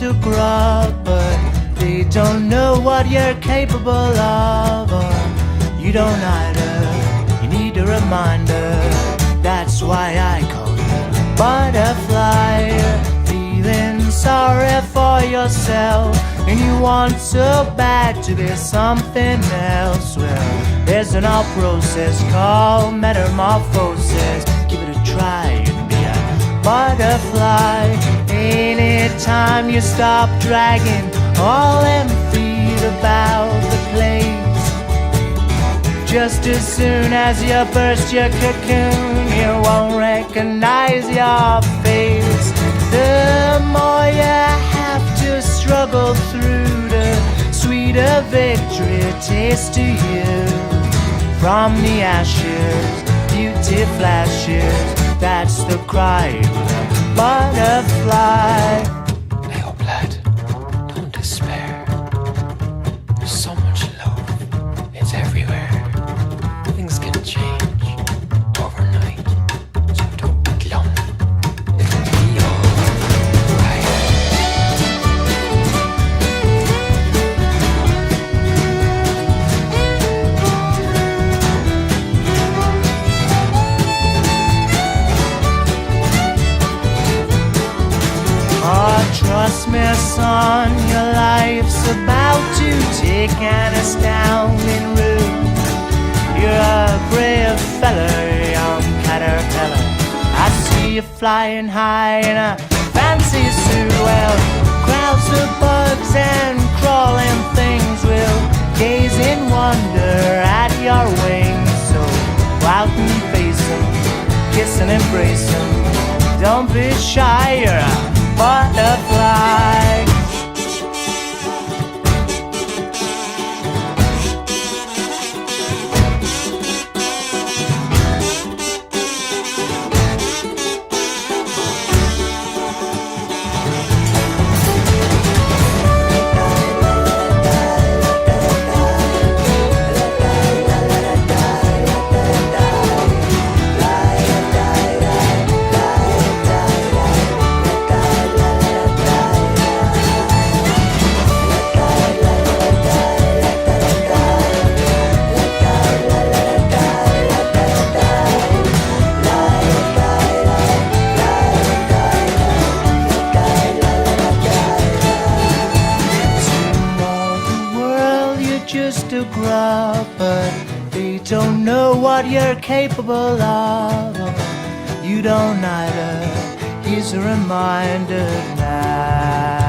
a grub, but they don't know what you're capable of. You don't either, you need a reminder. That's why I call you butterfly. Feeling sorry for yourself, and you want so bad to be something else. Well, there's an old process called metamorphosis. Give it a try and be a butterfly. Anytime you stop dragging all them feet about the place, just as soon as you burst your cocoon, you won't recognize your face. The more you have to struggle through, the sweeter victory tastes to you. From the ashes, beauty flashes. That's the cry of the butterfly. Leo blood, don't despair. There's so much love, it's everywhere. Things can change overnight, so don't be glum. It'll be alright. Oh, trust me, son, your life's about to take an astounding route. You're a brave fella, young caterpillar. I see you flying high in a fancy suit. Well, crowds of bugs and crawling things will gaze in wonder at your wings. So go out and face them, kiss and embrace them. Don't be shy, you're a butterfly. Just a grub, but they don't know what you're capable of. You don't either. Here's a reminder now.